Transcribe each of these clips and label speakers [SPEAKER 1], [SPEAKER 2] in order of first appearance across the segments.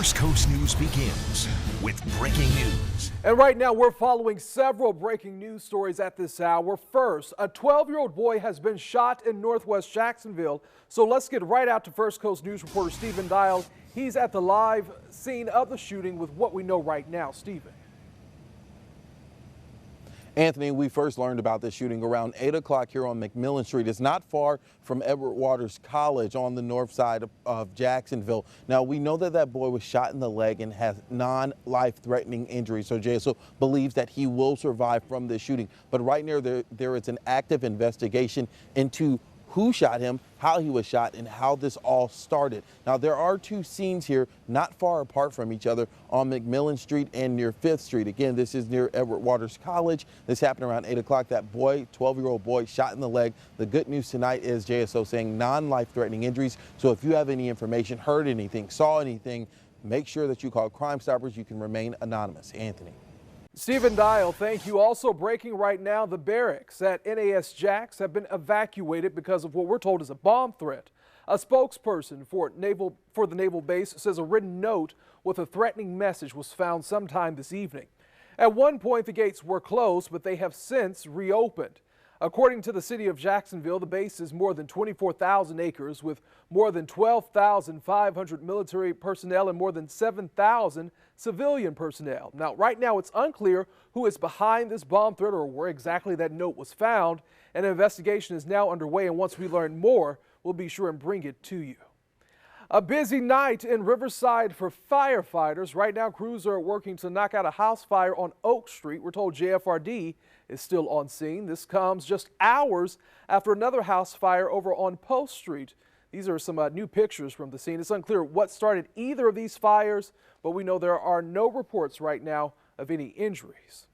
[SPEAKER 1] First Coast News begins with breaking news.
[SPEAKER 2] And right now we're following several breaking news stories at this hour. First, a 12-year-old boy has been shot in Northwest Jacksonville. So let's get right out to First Coast News reporter Stephen Dial. He's at the live scene of the shooting with what we know right now. Stephen.
[SPEAKER 3] Anthony, we first learned about this shooting around 8 o'clock here on McMillan Street. It's not far from Edward Waters College on the north side of Jacksonville. Now, we know that that boy was shot in the leg and has non-life-threatening injuries. So JSO believes that he will survive from this shooting. But right now, there is an active investigation into who shot him, how he was shot, and how this all started. Now, there are two scenes here not far apart from each other on McMillan Street and near 5th Street. Again, this is near Edward Waters College. This happened around 8 o'clock. That boy, 12-year-old boy, shot in the leg. The good news tonight is JSO saying non-life-threatening injuries. So if you have any information, heard anything, saw anything, make sure that you call Crime Stoppers. You can remain anonymous. Anthony.
[SPEAKER 2] Stephen Dial, thank you. Also breaking right now, the barracks at NAS Jax have been evacuated because of what we're told is a bomb threat. A spokesperson for the naval base says a written note with a threatening message was found sometime this evening. At one point, the gates were closed, but they have since reopened. According to the city of Jacksonville, the base is more than 24,000 acres with more than 12,500 military personnel and more than 7,000 civilian personnel. Now, right now, it's unclear who is behind this bomb threat or where exactly that note was found. An investigation is now underway, and once we learn more, we'll be sure and bring it to you. A busy night in Riverside for firefighters. Right now, crews are working to knock out a house fire on Oak Street. We're told JFRD is still on scene. This comes just hours after another house fire over on Post Street. These are some new pictures from the scene. It's unclear what started either of these fires, but we know there are no reports right now of any injuries.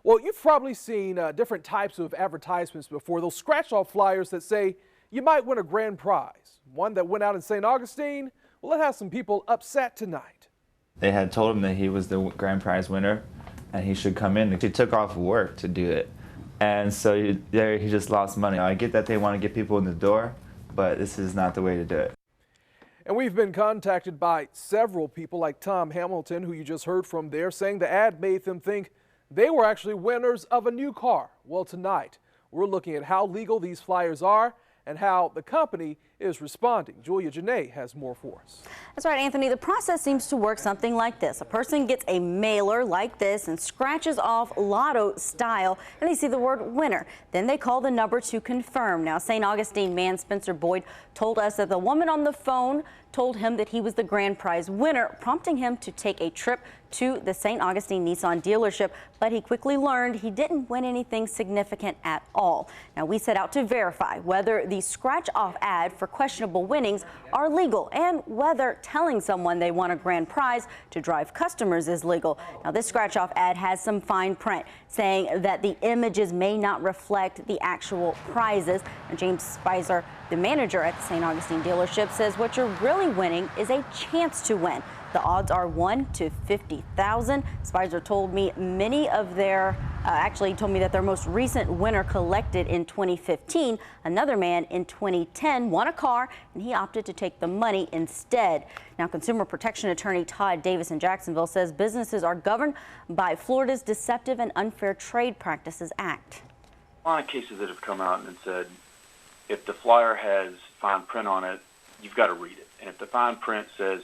[SPEAKER 2] Well, you've probably seen different types of advertisements before. Those scratch-off flyers that say you might win a grand prize. One that went out in St. Augustine, well, it has some people upset tonight.
[SPEAKER 4] They had told him that he was the grand prize winner and he should come in. He took off work to do it. And so he just lost money. I get that they want to get people in the door, but this is not the way to do it.
[SPEAKER 2] And we've been contacted by several people like Tom Hamilton, who you just heard from there, saying the ad made them think they were actually winners of a new car. Well, tonight, we're looking at how legal these flyers are and how the company is responding. Julia Janae has more for us.
[SPEAKER 5] That's right, Anthony. The process seems to work something like this. A person gets a mailer like this and scratches off lotto style, and they see the word winner. Then they call the number to confirm. Now, St. Augustine man Spencer Boyd told us that the woman on the phone told him that he was the grand prize winner, prompting him to take a trip to the St. Augustine Nissan dealership, but he quickly learned he didn't win anything significant at all. Now, we set out to verify whether the scratch-off ad for questionable winnings are legal and whether telling someone they won a grand prize to drive customers is legal. Now, this scratch-off ad has some fine print saying that the images may not reflect the actual prizes. And James Spicer, the manager at the St. Augustine dealership, says what you're really winning is a chance to win. The odds are 1 to 50,000. Spicer told me told me that their most recent winner collected in 2015. Another man in 2010 won a car and he opted to take the money instead. Now, consumer protection attorney Todd Davis in Jacksonville says businesses are governed by Florida's Deceptive and Unfair Trade Practices Act.
[SPEAKER 6] A lot of cases that have come out and said if the flyer has fine print on it, you've got to read it. And if the fine print says,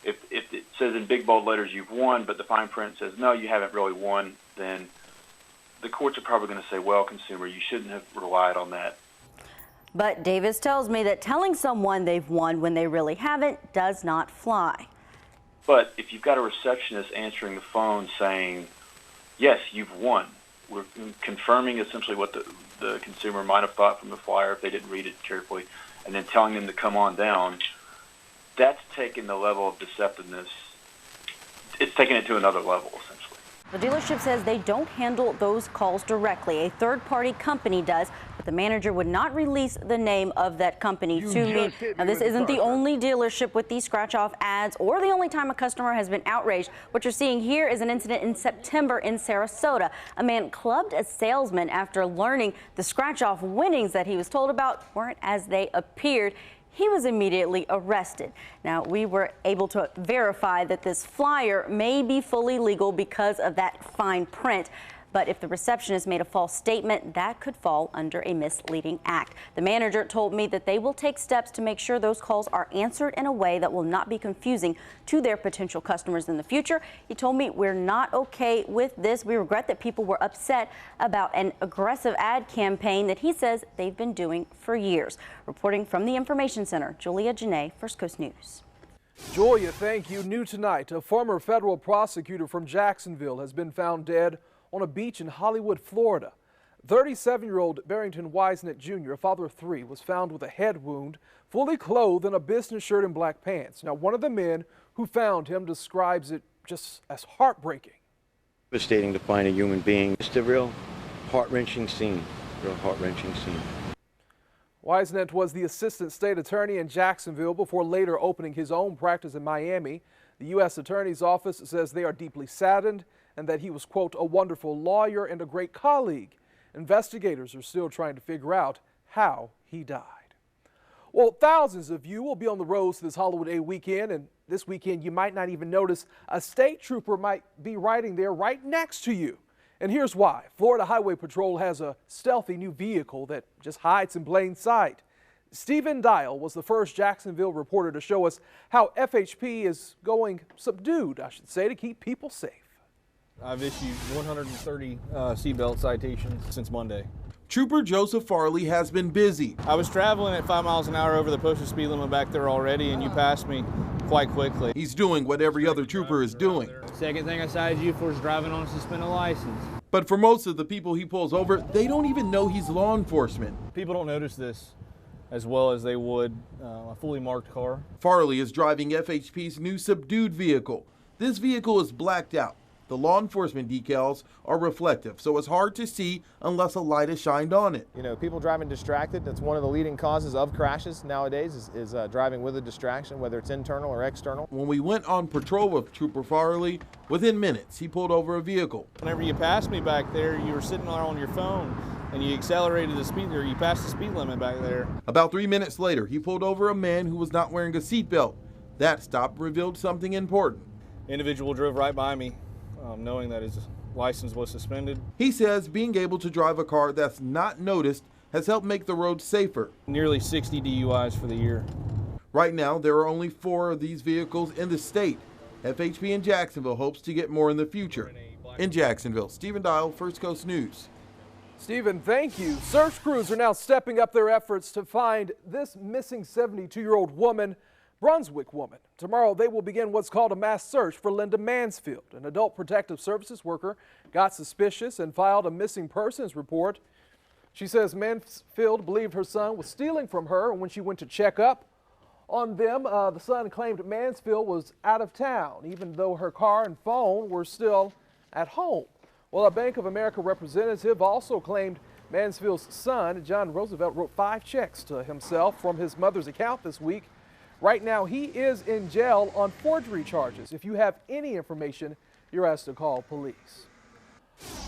[SPEAKER 6] if it says in big bold letters you've won, but the fine print says no, you haven't really won, then the courts are probably going to say, well, consumer, you shouldn't have relied on that.
[SPEAKER 5] But Davis tells me that telling someone they've won when they really haven't does not fly.
[SPEAKER 6] But if you've got a receptionist answering the phone saying, yes, you've won, we're confirming essentially what the consumer might have thought from the flyer if they didn't read it carefully, and then telling them to come on down, that's taking the level of deceptiveness, it's taking it to another level, essentially.
[SPEAKER 5] The dealership says they don't handle those calls directly. A third-party company does, but the manager would not release the name of that company to me. Now, this isn't the only dealership with these scratch-off ads or the only time a customer has been outraged. What you're seeing here is an incident in September in Sarasota. A man clubbed a salesman after learning the scratch-off winnings that he was told about weren't as they appeared. he was immediately arrested. Now, we were able to verify that this flyer may be fully legal because of that fine print. But if the receptionist made a false statement, that could fall under a misleading act. The manager told me that they will take steps to make sure those calls are answered in a way that will not be confusing to their potential customers in the future. He told me we're not okay with this. We regret that people were upset about an aggressive ad campaign that he says they've been doing for years. Reporting from the Information Center, Julia Janae, First Coast News.
[SPEAKER 2] Julia, thank you. New tonight, a former federal prosecutor from Jacksonville has been found dead on a beach in Hollywood, Florida. 37-year-old Barrington Wisenet Jr., a father of three, was found with a head wound, fully clothed in a business shirt and black pants. Now, one of the men who found him describes it just as heartbreaking.
[SPEAKER 7] Devastating to find a human being. Just a real heart-wrenching scene,
[SPEAKER 2] Wisenet was the assistant state attorney in Jacksonville before later opening his own practice in Miami. The U.S. Attorney's Office says they are deeply saddened and that he was, quote, a wonderful lawyer and a great colleague. Investigators are still trying to figure out how he died. Well, thousands of you will be on the roads this holiday weekend, and this weekend you might not even notice a state trooper might be riding there right next to you. And here's why. Florida Highway Patrol has a stealthy new vehicle that just hides in plain sight. Stephen Dial was the first Jacksonville reporter to show us how FHP is going subdued, I should say, to keep people safe.
[SPEAKER 8] I've issued 130 seatbelt citations since Monday.
[SPEAKER 3] Trooper Joseph Farley has been busy.
[SPEAKER 8] I was traveling at 5 miles an hour over the posted speed limit back there already, and you passed me quite quickly.
[SPEAKER 3] He's doing what every other trooper is doing.
[SPEAKER 8] Second thing I cited you for is driving on a suspended license.
[SPEAKER 3] But for most of the people he pulls over, they don't even know he's law enforcement.
[SPEAKER 8] People don't notice this as well as they would a fully marked car.
[SPEAKER 3] Farley is driving FHP's new subdued vehicle. This vehicle is blacked out. The law enforcement decals are reflective, so it's hard to see unless a light is shined on it.
[SPEAKER 9] You know, people driving distracted, that's one of the leading causes of crashes nowadays is driving with a distraction, whether it's internal or external.
[SPEAKER 3] When we went on patrol with Trooper Farley, within minutes he pulled over a vehicle.
[SPEAKER 8] Whenever you passed me back there, you were sitting there on your phone and you accelerated the speed, or you passed the speed limit back there.
[SPEAKER 3] About 3 minutes later, he pulled over a man who was not wearing a seatbelt. That stop revealed something important.
[SPEAKER 8] Individual drove right by me, knowing that his license was suspended.
[SPEAKER 3] He says being able to drive a car that's not noticed has helped make the roads safer.
[SPEAKER 8] Nearly 60 DUIs for the year.
[SPEAKER 3] Right now, there are only 4 of these vehicles in the state. FHP in Jacksonville hopes to get more in the future. In Jacksonville, Stephen Dial, First Coast News.
[SPEAKER 2] Stephen, thank you. Search crews are now stepping up their efforts to find this missing 72-year-old woman, Brunswick woman. Tomorrow, they will begin what's called a mass search for Linda Mansfield. An adult protective services worker got suspicious and filed a missing persons report. She says Mansfield believed her son was stealing from her, and when she went to check up on them, the son claimed Mansfield was out of town, even though her car and phone were still at home. Well, a Bank of America representative also claimed Mansfield's son, John Roosevelt, wrote 5 checks to himself from his mother's account this week. Right now, he is in jail on forgery charges. If you have any information, you're asked to call police.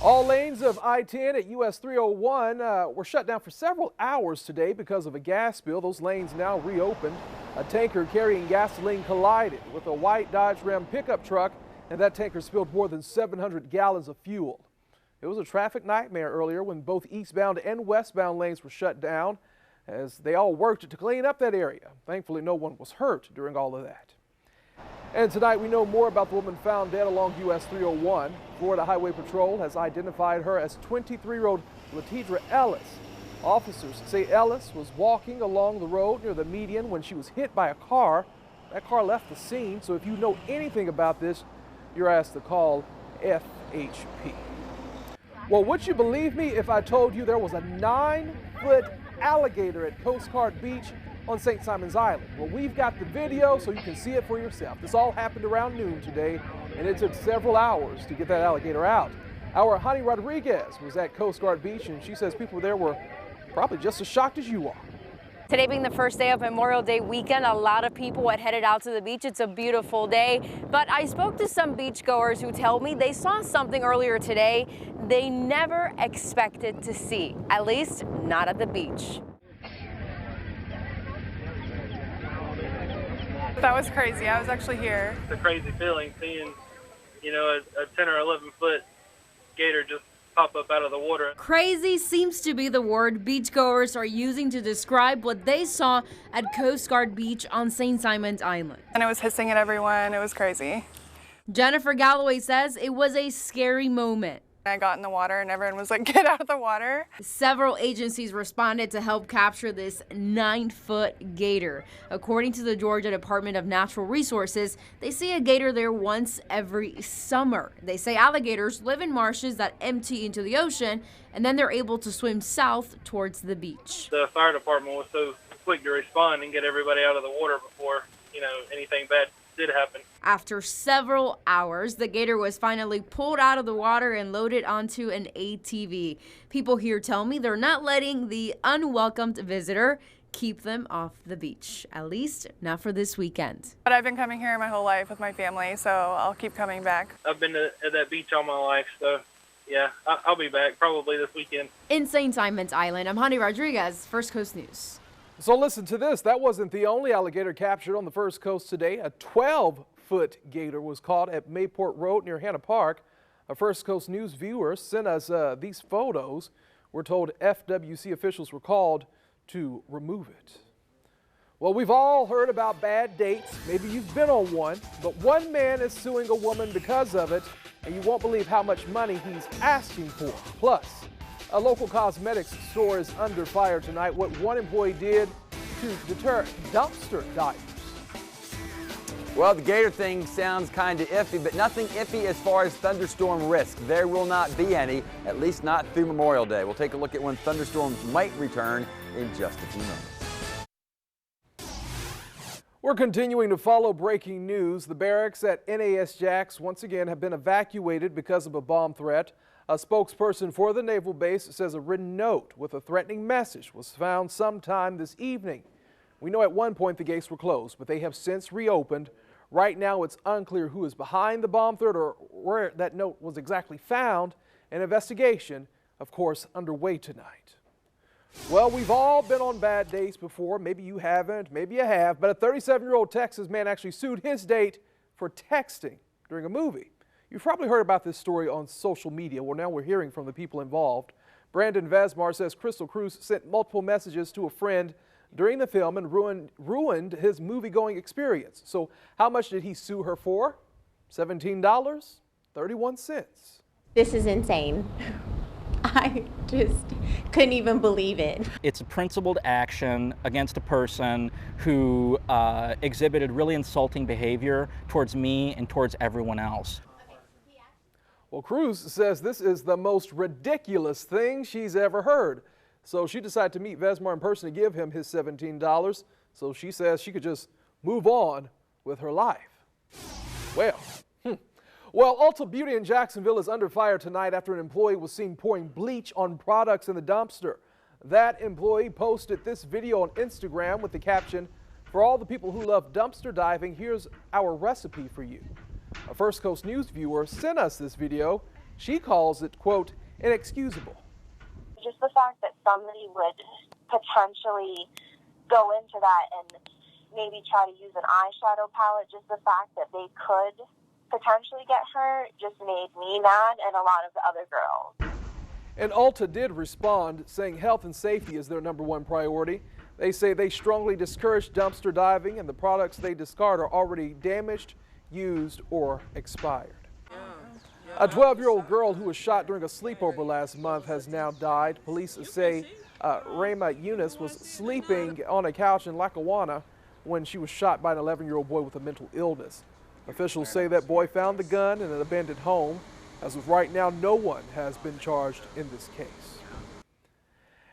[SPEAKER 2] All lanes of I-10 at US 301 were shut down for several hours today because of a gas spill. Those lanes now reopened. A tanker carrying gasoline collided with a white Dodge Ram pickup truck, and that tanker spilled more than 700 gallons of fuel. It was a traffic nightmare earlier when both eastbound and westbound lanes were shut down as they all worked to clean up that area. Thankfully, no one was hurt during all of that. And tonight, we know more about the woman found dead along US 301. Florida Highway Patrol has identified her as 23-year-old Latidra Ellis. Officers say Ellis was walking along the road near the median when she was hit by a car. That car left the scene, so if you know anything about this, you're asked to call FHP. Well, would you believe me if I told you there was a 9-foot alligator at Coast Guard Beach on St. Simon's Island? Well, we've got the video so you can see it for yourself. This all happened around noon today, and it took several hours to get that alligator out. Our Honey Rodriguez was at Coast Guard Beach, and she says people there were probably just as shocked as you are.
[SPEAKER 10] Today being the first day of Memorial Day weekend, a lot of people had headed out to the beach. It's a beautiful day, but I spoke to some beachgoers who tell me they saw something earlier today they never expected to see, at least not at the beach.
[SPEAKER 11] That was crazy. I was actually here.
[SPEAKER 12] It's a crazy feeling seeing, you know, a 10 or 11 foot gator just pop up out of the water.
[SPEAKER 10] Crazy seems to be the word beachgoers are using to describe what they saw at Coast Guard Beach on St. Simon's Island.
[SPEAKER 11] And it was hissing at everyone. It was crazy.
[SPEAKER 10] Jennifer Galloway says it was a scary moment.
[SPEAKER 11] I got in the water and everyone was like, get out of the water.
[SPEAKER 10] Several agencies responded to help capture this 9-foot gator. According to the Georgia Department of Natural Resources, they see a gator there once every summer. They say alligators live in marshes that empty into the ocean, and then they're able to swim south towards the beach.
[SPEAKER 12] The fire department was so quick to respond and get everybody out of the water before, you know, anything bad did happen.
[SPEAKER 10] After several hours, the gator was finally pulled out of the water and loaded onto an ATV. People here tell me they're not letting the unwelcomed visitor keep them off the beach, at least not for this weekend.
[SPEAKER 11] But I've been coming here my whole life with my family, so I'll keep coming back.
[SPEAKER 12] I've been at that beach all my life, so yeah, I'll be back probably this weekend.
[SPEAKER 10] In St. Simon's Island, I'm Hani Rodriguez, First Coast News.
[SPEAKER 2] So listen to this. That wasn't the only alligator captured on the First Coast today. A 12-foot gator was caught at Mayport Road near Hanna Park. A First Coast News viewer sent us these photos. We're told FWC officials were called to remove it. Well, we've all heard about bad dates. Maybe you've been on one, but one man is suing a woman because of it, and you won't believe how much money he's asking for. Plus, a local cosmetics store is under fire tonight. What one employee did to deter dumpster divers.
[SPEAKER 13] Well, the gator thing sounds kind of iffy, but nothing iffy as far as thunderstorm risk. There will not be any, at least not through Memorial Day. We'll take a look at when thunderstorms might return in just a few moments.
[SPEAKER 2] We're continuing to follow breaking news. The barracks at NAS Jax once again have been evacuated because of a bomb threat. A spokesperson for the naval base says a written note with a threatening message was found sometime this evening. We know at one point the gates were closed, but they have since reopened. Right now it's unclear who is behind the bomb threat or where that note was exactly found. An investigation, of course, underway tonight. Well, we've all been on bad dates before. Maybe you haven't, maybe you have, but a 37-year-old Texas man actually sued his date for texting during a movie. You've probably heard about this story on social media. Well, now we're hearing from the people involved. Brandon Vesmar says Crystal Cruz sent multiple messages to a friend during the film and ruined his movie-going experience. So how much did he sue her for? $17.31.
[SPEAKER 14] This is insane. I just couldn't even believe it.
[SPEAKER 15] It's a principled action against a person who exhibited really insulting behavior towards me and towards everyone else.
[SPEAKER 2] Well, Cruz says this is the most ridiculous thing she's ever heard. So she decided to meet Vesmar in person to give him his $17. So she says she could just move on with her life. Well, Well, Ulta Beauty in Jacksonville is under fire tonight after an employee was seen pouring bleach on products in the dumpster. That employee posted this video on Instagram with the caption, "For all the people who love dumpster diving, here's our recipe for you." A First Coast News viewer sent us this video. She calls it, quote, inexcusable.
[SPEAKER 16] Just the fact that somebody would potentially go into that and maybe try to use an eyeshadow palette, just the fact that they could potentially get hurt just made me mad and a lot of the other girls.
[SPEAKER 2] And Ulta did respond, saying health and safety is their #1 priority. They say they strongly discourage dumpster diving and the products they discard are already damaged, used, or expired. A 12-year-old girl who was shot during a sleepover last month has now died. Police say Rayma Eunice was sleeping on a couch in Lackawanna when she was shot by an 11-year-old boy with a mental illness. Officials say that boy found the gun in an abandoned home. As of right now, no one has been charged in this case.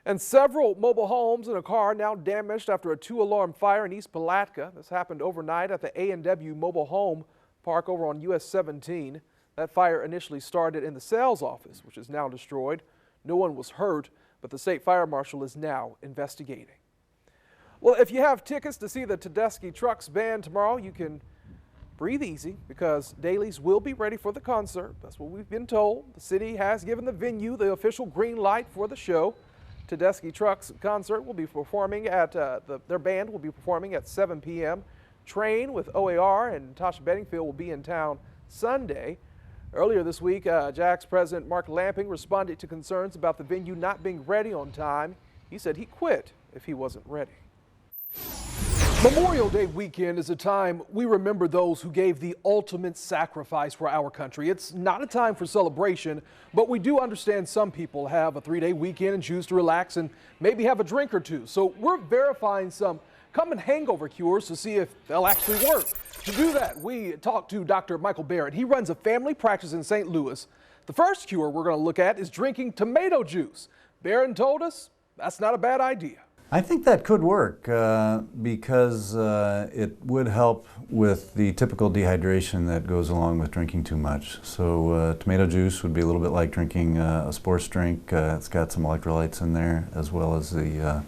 [SPEAKER 2] And several mobile homes and a car now damaged after a 2-alarm fire in East Palatka. This happened overnight at the A&W Mobile Home Park over on US 17. That fire initially started in the sales office, which is now destroyed. No one was hurt, but the state fire marshal is now investigating. Well, if you have tickets to see the Tedeschi Trucks Band tomorrow, you can breathe easy because dailies will be ready for the concert. That's what we've been told. The city has given the venue the official green light for the show. Tedeschi Trucks concert will be performing at, their band will be performing at 7 p.m. train with OAR, and Tasha Bedingfield will be in town Sunday. Earlier this week, Jack's president Mark Lamping responded to concerns about the venue not being ready on time. He said he quit if he wasn't ready. Memorial Day weekend is a time we remember those who gave the ultimate sacrifice for our country. It's not a time for celebration, but we do understand some people have a 3-day weekend and choose to relax and maybe have a drink or two. So we're verifying some common hangover cures to see if they'll actually work. To do that, we talked to Dr. Michael Barrett. He runs a family practice in St. Louis. The first cure we're going to look at is drinking tomato juice. Barrett told us that's not a bad idea.
[SPEAKER 17] I think that could work because it would help with the typical dehydration that goes along with drinking too much. So tomato juice would be a little bit like drinking a sports drink. It's got some electrolytes in there as well as the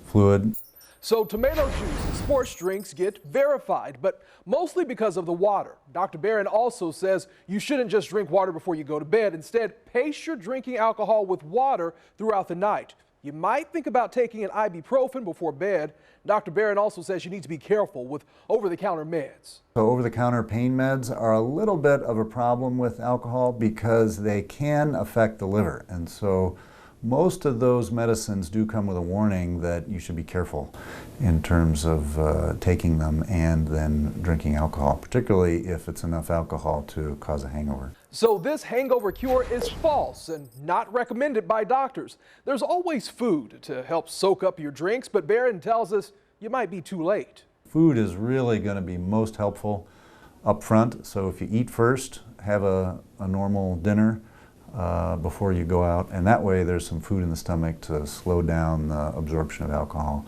[SPEAKER 17] fluid.
[SPEAKER 2] So tomato juice and sports drinks get verified, but mostly because of the water. Dr. Barron also says you shouldn't just drink water before you go to bed. Instead, pace your drinking alcohol with water throughout the night. You might think about taking an ibuprofen before bed. Dr. Barron also says you need to be careful with over-the-counter meds.
[SPEAKER 17] So over-the-counter pain meds are a little bit of a problem with alcohol because they can affect the liver. And so most of those medicines do come with a warning that you should be careful in terms of taking them and then drinking alcohol, particularly if it's enough alcohol to cause a hangover.
[SPEAKER 2] So this hangover cure is false and not recommended by doctors. There's always food to help soak up your drinks, but Barron tells us you might be too late.
[SPEAKER 17] Food is really going to be most helpful up front. So if you eat first, have a normal dinner before you go out, and that way there's some food in the stomach to slow down the absorption of alcohol.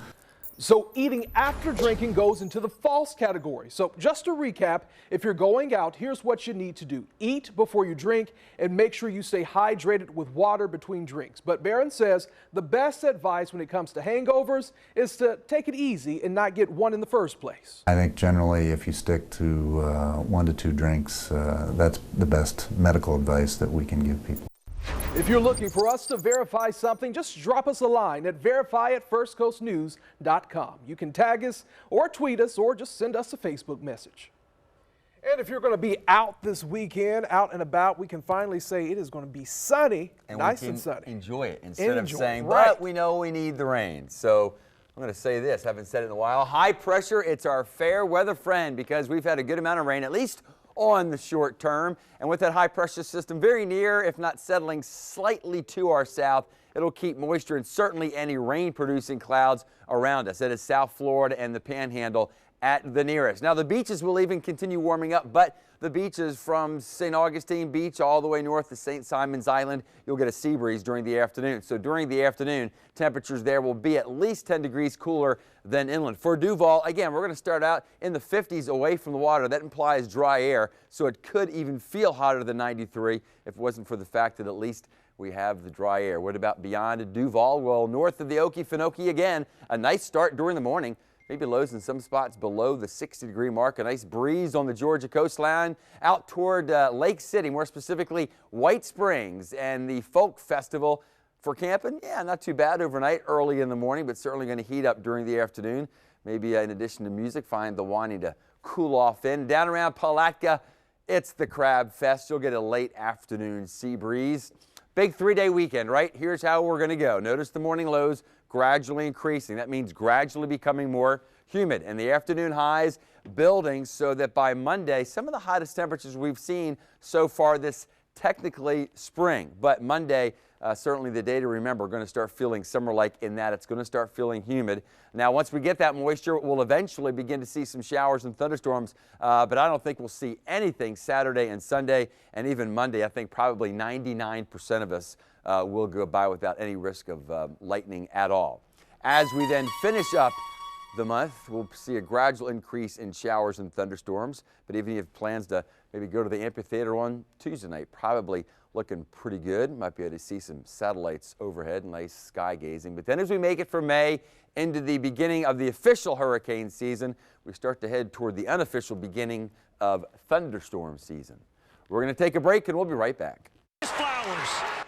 [SPEAKER 2] So eating after drinking goes into the false category. So just to recap, if you're going out, here's what you need to do. Eat before you drink and make sure you stay hydrated with water between drinks. But Barron says the best advice when it comes to hangovers is to take it easy and not get one in the first place.
[SPEAKER 17] I think generally if you stick to 1 to 2 drinks, that's the best medical advice that we can give people.
[SPEAKER 2] If you're looking for us to verify something, just drop us a line at verify@firstcoastnews.com. You can tag us or tweet us or just send us a Facebook message. And if you're going to be out this weekend, out and about, we can finally say it is going to be sunny, nice and sunny.
[SPEAKER 13] Enjoy it instead of saying,
[SPEAKER 2] right,
[SPEAKER 13] but we know we need the rain. So I'm going to say this, haven't said it in a while. High pressure, it's our fair weather friend because we've had a good amount of rain, at least on the short term, and with that high pressure system very near, if not settling slightly to our south, it'll keep moisture and certainly any rain producing clouds around us. That is South Florida and the Panhandle at the nearest. Now the beaches will even continue warming up, but the beaches from St. Augustine Beach all the way north to St. Simon's Island, you'll get a sea breeze during the afternoon. So during the afternoon, temperatures there will be at least 10 degrees cooler than inland. For Duval, again, we're going to start out in the 50s away from the water. That implies dry air, so it could even feel hotter than 93 if it wasn't for the fact that at least we have the dry air. What about beyond Duval? Well, north of the Okefenokee again, a nice start during the morning. Maybe lows in some spots below the 60-degree mark. A nice breeze on the Georgia coastline out toward Lake City, more specifically White Springs, and the Folk Festival for camping. Yeah, not too bad overnight, early in the morning, but certainly going to heat up during the afternoon. Maybe in addition to music, find the wanting to cool off in. Down around Palatka, it's the Crab Fest. You'll get a late afternoon sea breeze. Big 3-day weekend, right? Here's how we're going to go. Notice the morning lows gradually increasing. That means gradually becoming more humid, and the afternoon highs building so that by Monday, some of the hottest temperatures we've seen so far this technically spring. But Monday, certainly the day to remember, going to start feeling summer-like in that it's going to start feeling humid. Now, once we get that moisture, we'll eventually begin to see some showers and thunderstorms, but I don't think we'll see anything Saturday and Sunday, and even Monday. I think probably 99% of us will go by without any risk of lightning at all. As we then finish up the month, we'll see a gradual increase in showers and thunderstorms, but even if you have plans to maybe go to the amphitheater on Tuesday night, probably looking pretty good. Might be able to see some satellites overhead, nice sky gazing. But then as we make it from May into the beginning of the official hurricane season, we start to head toward the unofficial beginning of thunderstorm season. We're going to take a break and we'll be right back.
[SPEAKER 1] Flowers.